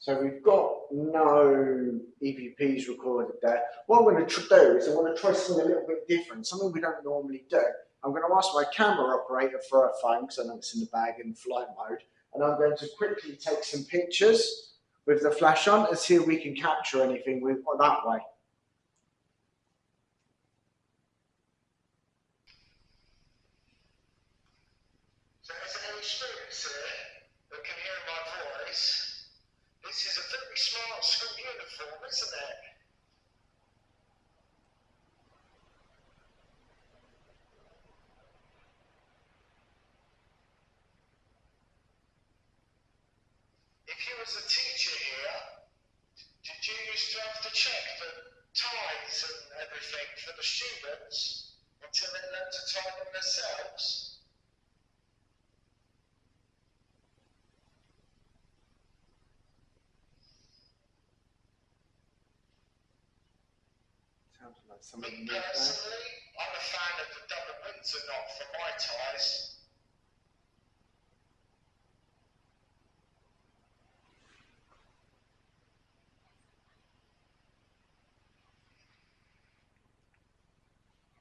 So we've got no EVPs recorded there. What I'm going to do is I'm going to try something a little bit different, something we don't normally do. I'm going to ask my camera operator for her phone, because I know it's in the bag in flight mode, and I'm going to quickly take some pictures with the flash on and see if we can capture anything with that way. So is there any students here that can hear my voice? This is a very smart school uniform, isn't it? If you was a teacher here, did you used to have to check the ties and everything for the students until they learned to tie them themselves? Sounds like somebody Me personally, I'm a fan of the double Windsor knot for my ties.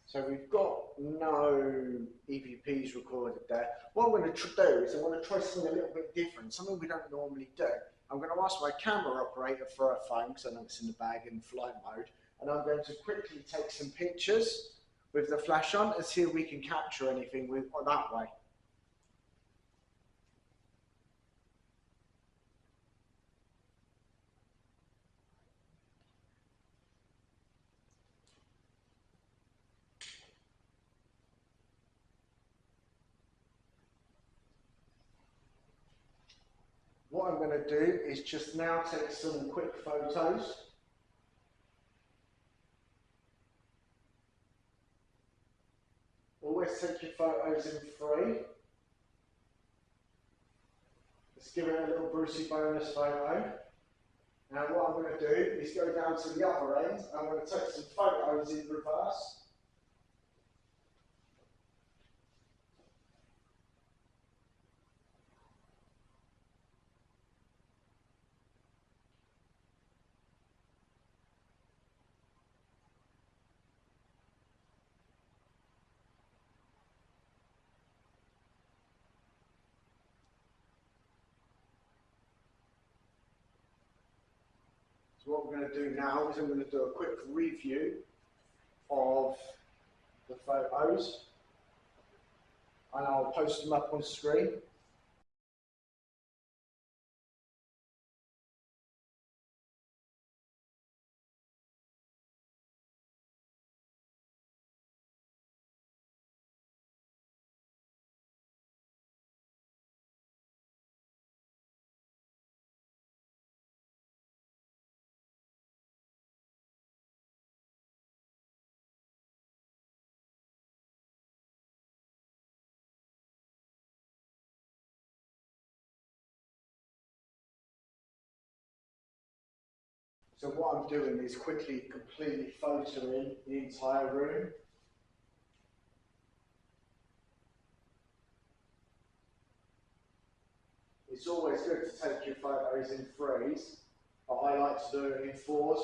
So we've got no EVPs recorded there. What I'm going to do is I'm going to try something a little bit different, something we don't normally do. I'm going to ask my camera operator for her phone, because I know it's in the bag in flight mode, and I'm going to quickly take some pictures with the flash on and see if we can capture anything with that way. What I'm going to do is just now take some quick photos. Always take your photos in three. Let's give it a little Brucey bonus photo. Now what I'm going to do is go down to the other end. I'm going to take some photos in reverse. So what we're going to do now is I'm going to do a quick review of the photos, and I'll post them up on screen. So what I'm doing is quickly, completely photoing the entire room. It's always good to take your photos in threes, but I like to do it in fours,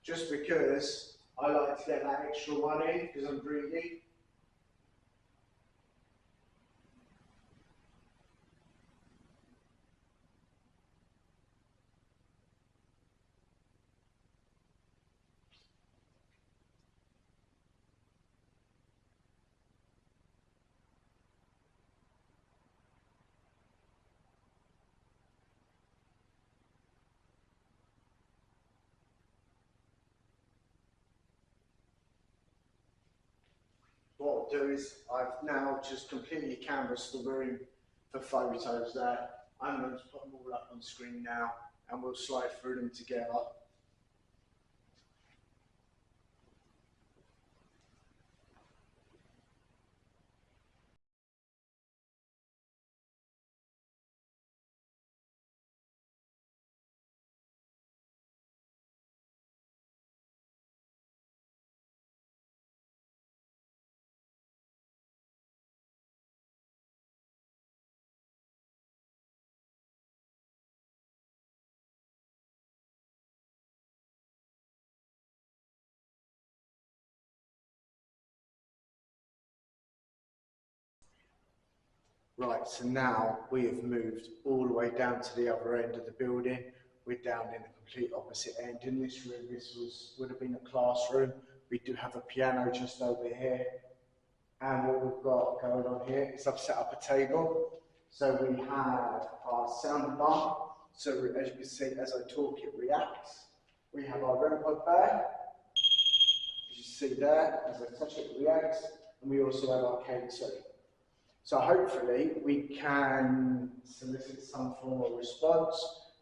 just because I like to get that extra one in, because I'm greedy. What I'll do is I've now just completely canvassed the room for photos there. I'm going to put them all up on screen now, and we'll slide through them together. Right, so now we have moved all the way down to the other end of the building. We're down in the complete opposite end. In this room, would have been a classroom. We do have a piano just over here. And what we've got going on here is I've set up a table. So we have our sound bar. So as you can see, as I talk, it reacts. We have our REM pod there. As you see there, as I touch it, it reacts. And we also have our K2. So hopefully we can solicit some form of response.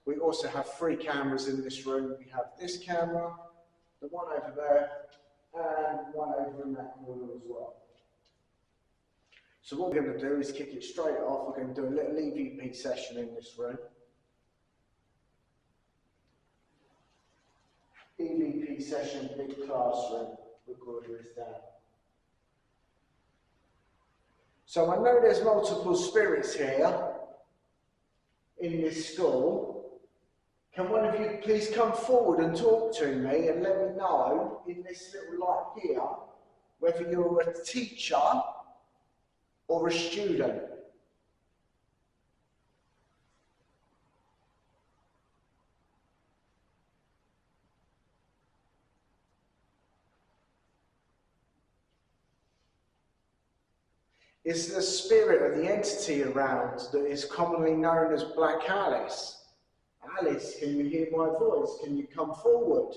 We also have 3 cameras in this room. We have this camera, the one over there, and one over in that corner as well. So what we're going to do is kick it straight off. We're going to do a little EVP session in this room. EVP session, big classroom, recorder is down. So I know there's multiple spirits here in this school. Can one of you please come forward and talk to me and let me know in this little light here whether you're a teacher or a student? Is the spirit of the entity around that is commonly known as Black Alice? Alice, can you hear my voice? Can you come forward?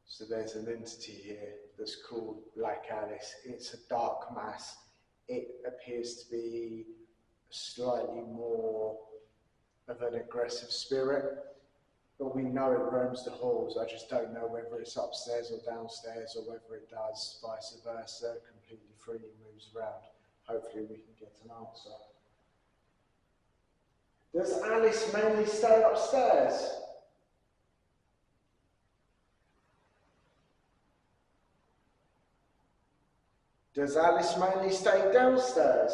So there's an entity here that's called Black Alice. It's a dark mass. It appears to be slightly more of an aggressive spirit, but we know it roams the halls. I just don't know whether it's upstairs or downstairs, or whether it does vice versa, completely freely moves around. Hopefully we can get an answer. Does Alice mainly stay upstairs? Does Alice mainly stay downstairs?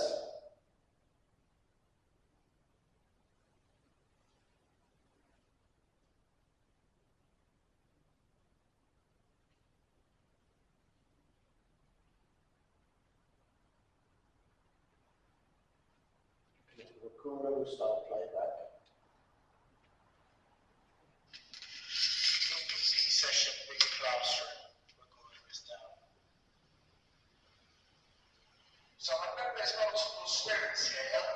Recorder will start playback. Session, big classroom, recorder is down. So I know there's multiple spirits here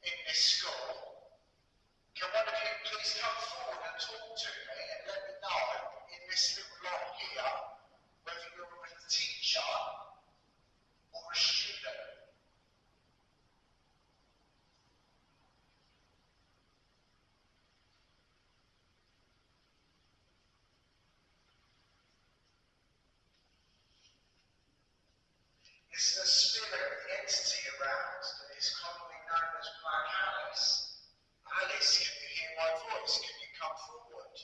in this school. Can one of you please come forward and talk to me and let me know in this little light here whether you're a teacher or a student? Is the spirit, the entity around that is commonly known as Black Alice? Alice, can you hear my voice? Can you come forward?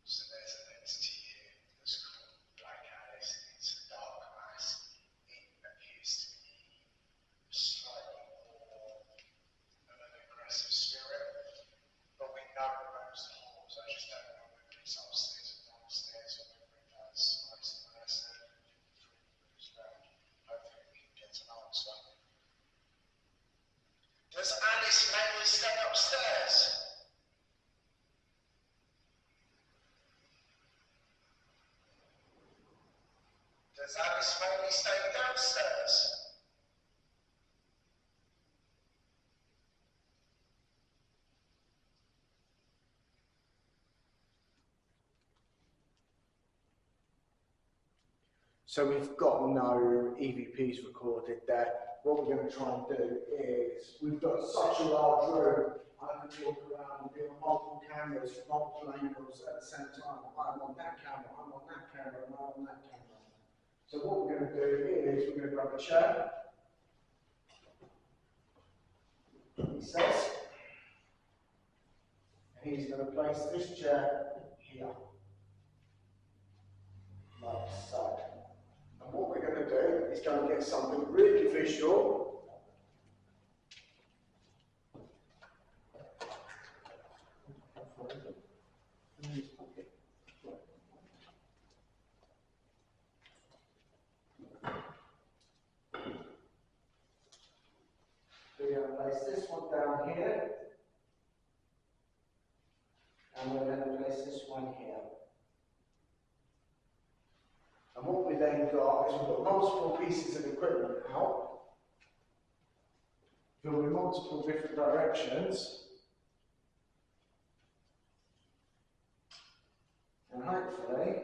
So there's an entity here that's called Black Alice. It's a dark mass. It appears to be slightly more of an aggressive spirit, but we know it roams the halls. I just don't know whether it's upstairs or downstairs or whether it does vice versa. Hopefully we can get an answer. Does Alice mainly stay upstairs? Does Alice mainly stay downstairs? So we've got no EVPs recorded there. What we're going to try and do is, we've got such a large room, I can walk around and be on multiple cameras, multiple angles at the same time. I'm on that camera, I'm on that camera, and I'm on that camera. So what we're going to do is, we're going to grab a chair. He says, and he's going to place this chair here, like so. And what we're going to do is go and get something really visual. place this one down here, and we're going to place this one here. And what we then got is we've got multiple pieces of equipment out, filled in multiple different directions, and hopefully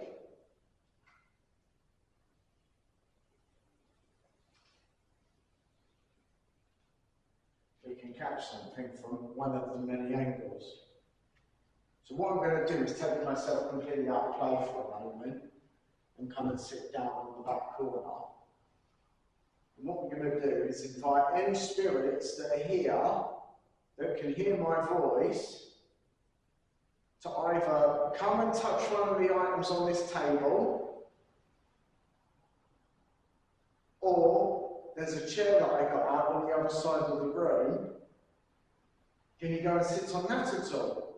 we can catch something from one of the many angles. So what I'm going to do is take myself completely out of play for a moment and come and sit down on the back corner. And what we're going to do is invite any spirits that are here that can hear my voice to either come and touch one of the items on this table, or there's a chair that I got out on the other side of the room. Can you go and sit on that at all?